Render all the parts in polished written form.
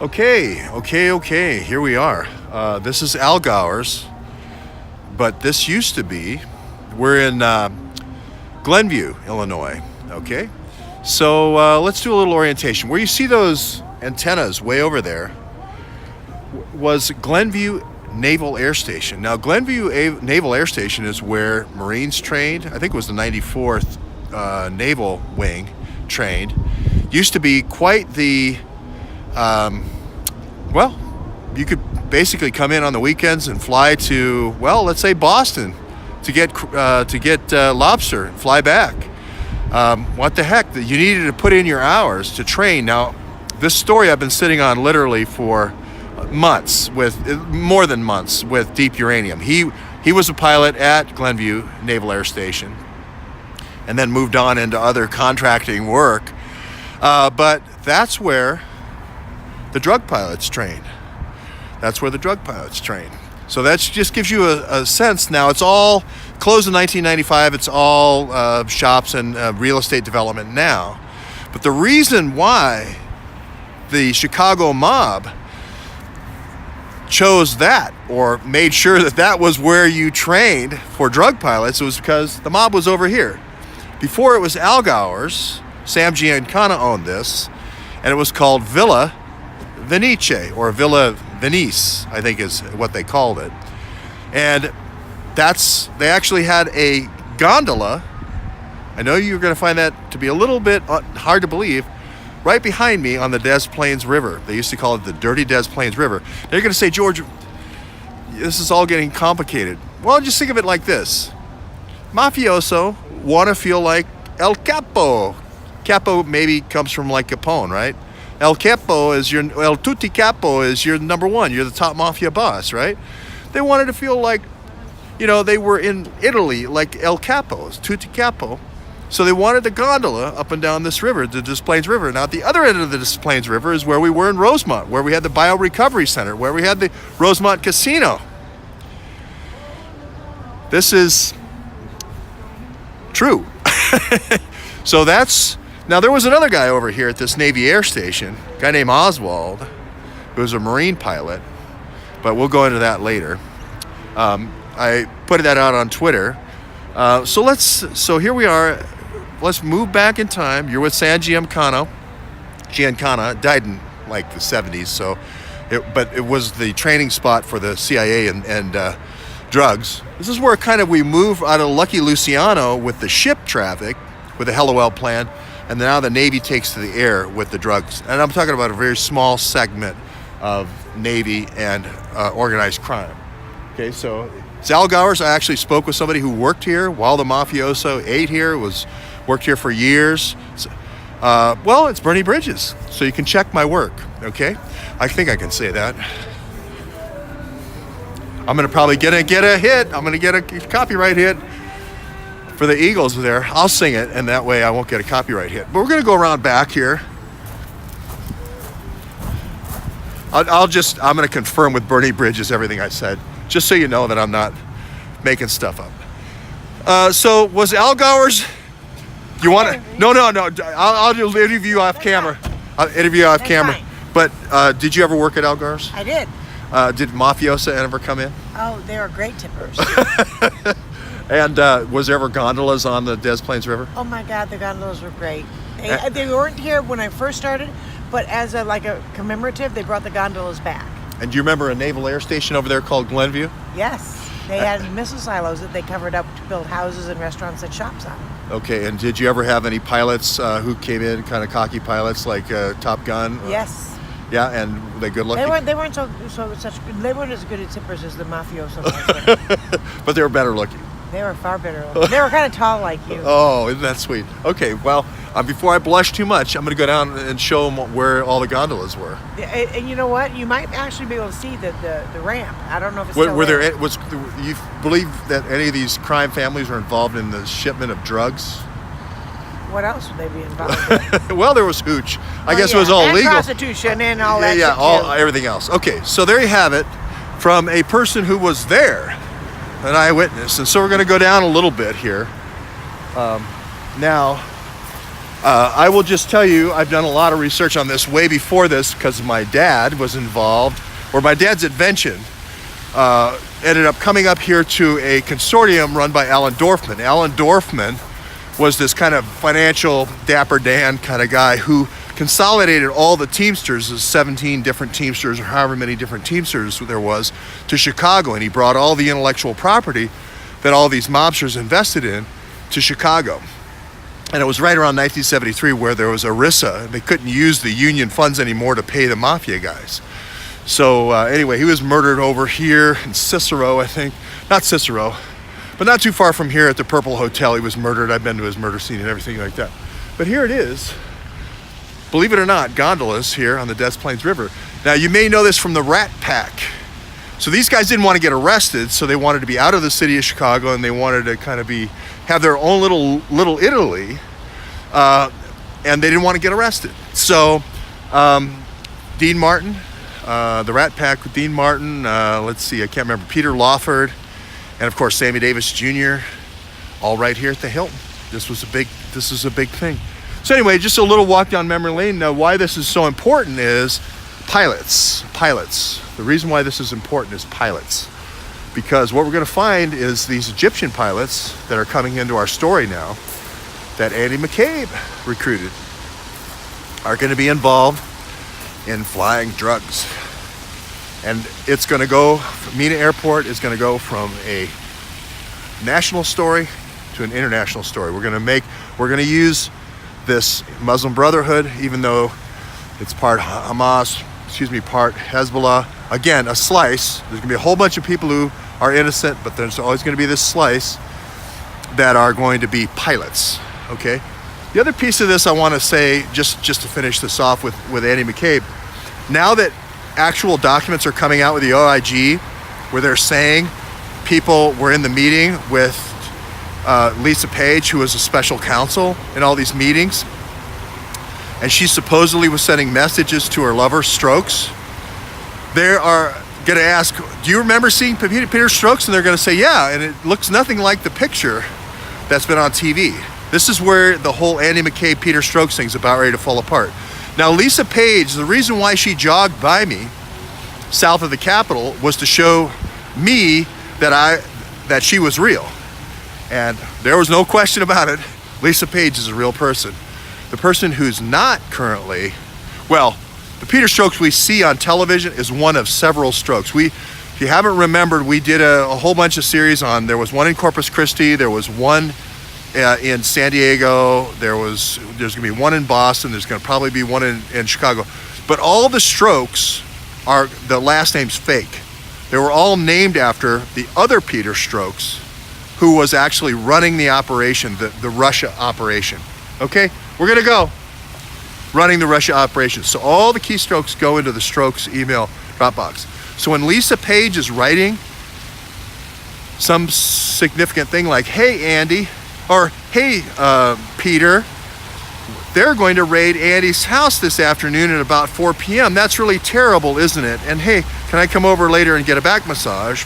Okay. Here we are. This is Algowers, but this used to be. We're in Glenview, Illinois. Okay, so let's do a little orientation. Where you see those antennas way over there was Glenview Naval Air Station. Now, Glenview Naval Air Station is where Marines trained. I think it was the 94th Naval Wing trained. Used to be quite the well, you could basically come in on the weekends and fly to, well, let's say Boston to get lobster and fly back. What the heck? You needed to put in your hours to train. Now, this story I've been sitting on literally for months, with more than months, with Deep Uranium. He was a pilot at Glenview Naval Air Station and then moved on into other contracting work. But that's where the drug pilots train. So that just gives you a sense. Now, it's all closed in 1995. It's all shops and real estate development now. But the reason why the Chicago mob chose that, or made sure that that was where you trained for drug pilots, was because the mob was over here. Before it was Algowers, Sam Giancana owned this, and it was called Villa Venice, or Villa Venice, I think is what they called it. And they actually had a gondola. I know you're going to find that to be a little bit hard to believe. Right behind me on the Des Plaines River. They used to call it the Dirty Des Plaines River. They're going to say, George, this is all getting complicated. Well, just think of it like this. Mafioso want to feel like El Capo. Capo maybe comes from like Capone, right? El Tutti Capo is your number one. You're the top mafia boss, right? They wanted to feel like, they were in Italy, like El Capo, Tutti Capo. So they wanted the gondola up and down this river, the Des Plaines River. Now, at the other end of the Des Plaines River is where we were in Rosemont, where we had the Bio-Recovery Center, where we had the Rosemont Casino. This is true. So now there was another guy over here at this Navy Air Station, a guy named Oswald, who was a Marine pilot, but we'll go into that later. I put that out on Twitter. So here we are. Let's move back in time. You're with Sam Giancana. Giancana died in like the 70s, but it was the training spot for the CIA and drugs. This is where kind of we move out of Lucky Luciano with the ship traffic, with the Hellowell plant, and now the Navy takes to the air with the drugs. And I'm talking about a very small segment of Navy and organized crime. Okay, so it's Algowers. I actually spoke with somebody who worked here while the mafioso ate here, worked here for years. It's Bernie Bridges, so you can check my work, okay? I think I can say that. I'm going to probably get a hit. I'm going to get a copyright hit for the Eagles there. I'll sing it, and that way I won't get a copyright hit. But we're going to go around back here. I'm going to confirm with Bernie Bridges everything I said, just so you know that I'm not making stuff up. So was Algowers? You want to? No. I'll interview you off camera. Fine. But did you ever work at Algowers? I did. Did Mafiosa ever come in? Oh, they were great tippers. And was there ever gondolas on the Des Plaines River? Oh my God, the gondolas were great. They weren't here when I first started, but as a commemorative, they brought the gondolas back. And do you remember a naval air station over there called Glenview? Yes. They had missile silos that they covered up to build houses and restaurants and shops on. Okay, and did you ever have any pilots who came in, kind of cocky pilots like Top Gun? Yes. Yeah, and were they good looking? They weren't they weren't as good at tippers as the mafiosos. But they were better looking. They were far better looking. They were kind of tall like you. Oh, isn't that sweet? Okay, well, before I blush too much, I'm going to go down and show them where all the gondolas were. And you know what? You might actually be able to see the ramp. I don't know if it's were there. You believe that any of these crime families were involved in the shipment of drugs? What else would they be involved in? Well, there was hooch. I guess it was all and legal. Prostitution and all that. Yeah, everything else. Okay, so there you have it from a person who was there, an eyewitness. And so we're going to go down a little bit here. Now, I will just tell you, I've done a lot of research on this way before this because my dad was involved, or my dad's invention ended up coming up here to a consortium run by Alan Dorfman. Alan Dorfman was this kind of financial Dapper Dan kind of guy who consolidated all the Teamsters, the 17 different Teamsters or however many different Teamsters there was, to Chicago, and he brought all the intellectual property that all these mobsters invested in to Chicago. And it was right around 1973 where there was ERISA, and they couldn't use the union funds anymore to pay the mafia guys. So anyway, he was murdered over here in Cicero, I think. Not Cicero, but not too far from here at the Purple Hotel. He was murdered. I've been to his murder scene and everything like that. But here it is. Believe it or not, gondolas here on the Des Plaines River. Now, you may know this from the Rat Pack. So these guys didn't want to get arrested, so they wanted to be out of the city of Chicago, and they wanted to kind of have their own little Italy, and they didn't want to get arrested. So Dean Martin, the Rat Pack with Dean Martin, let's see, I can't remember, Peter Lawford, and of course Sammy Davis Jr., all right here at the Hilton. This is a big thing. So anyway, just a little walk down memory lane. Now, why this is so important is pilots. The reason why this is important is pilots. Because what we're going to find is these Egyptian pilots that are coming into our story now that Andy McCabe recruited are going to be involved in flying drugs. And it's going to go, Mina Airport is going to go from a national story to an international story. We're going to use this Muslim Brotherhood, even though it's part Hamas, part Hezbollah. Again, a slice. There's going to be a whole bunch of people who are innocent, but there's always going to be this slice that are going to be pilots, okay? The other piece of this I want to say, just to finish this off with Andy McCabe, now that actual documents are coming out with the OIG where they're saying people were in the meeting with Lisa Page, who was a special counsel in all these meetings, and she supposedly was sending messages to her lover, Strokes. They are going to ask, do you remember seeing Peter Strokes? And they're going to say, yeah, and it looks nothing like the picture that's been on TV. This is where the whole Andy McCabe, Peter Strokes thing's about ready to fall apart. Now, Lisa Page, the reason why she jogged by me south of the Capitol was to show me that she was real. And there was no question about it. Lisa Page is a real person. The person who's not currently, well, the Peter Strokes we see on television is one of several Strokes. If you haven't remembered, we did a whole bunch of series on, there was one in Corpus Christi, there was one in San Diego, there's going to be one in Boston, there's going to probably be one in Chicago. But all the Strokes the last name's fake. They were all named after the other Peter Strokes, who was actually running the operation, the Russia operation. Okay, we're gonna go running the Russia operation. So all the keystrokes go into the Strokes email Dropbox. So when Lisa Page is writing some significant thing like, hey Andy, or hey Peter, they're going to raid Andy's house this afternoon at about 4 p.m. That's really terrible, isn't it? And hey, can I come over later and get a back massage?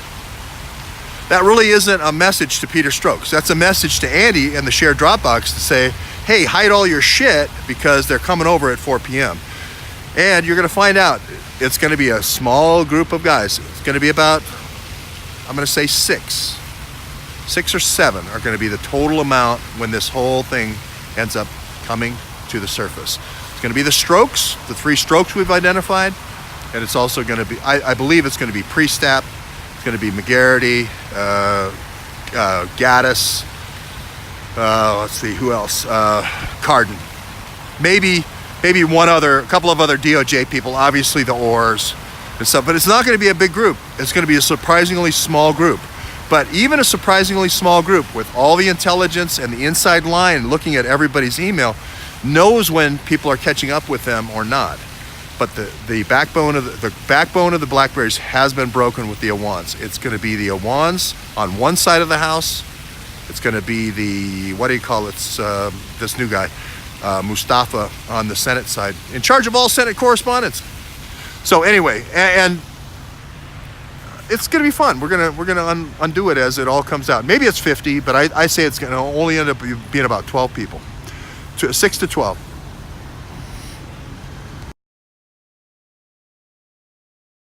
That really isn't a message to Peter Strokes. That's a message to Andy and the shared Dropbox to say, hey, hide all your shit because they're coming over at 4 p.m. And you're going to find out it's going to be a small group of guys. It's going to be about, I'm going to say 6 or 7 are going to be the total amount when this whole thing ends up coming to the surface. It's going to be the Strokes, the 3 Strokes we've identified, and it's also going to be, I believe it's going to be Priestap, it's going to be McGarity, Gaddis, let's see, who else? Carden. Maybe a couple of other DOJ people, obviously the Orrs and stuff, but it's not going to be a big group. It's going to be a surprisingly small group. But even a surprisingly small group with all the intelligence and the inside line looking at everybody's email knows when people are catching up with them or not. But the backbone of the Blackberries has been broken with the Awans. It's going to be the Awans on one side of the house. It's going to be this new guy, Mustafa, on the Senate side, in charge of all Senate correspondence. So anyway, and it's going to be fun. We're gonna undo it as it all comes out. Maybe it's 50, but I say it's going to only end up being about 12 people. 6 to 12.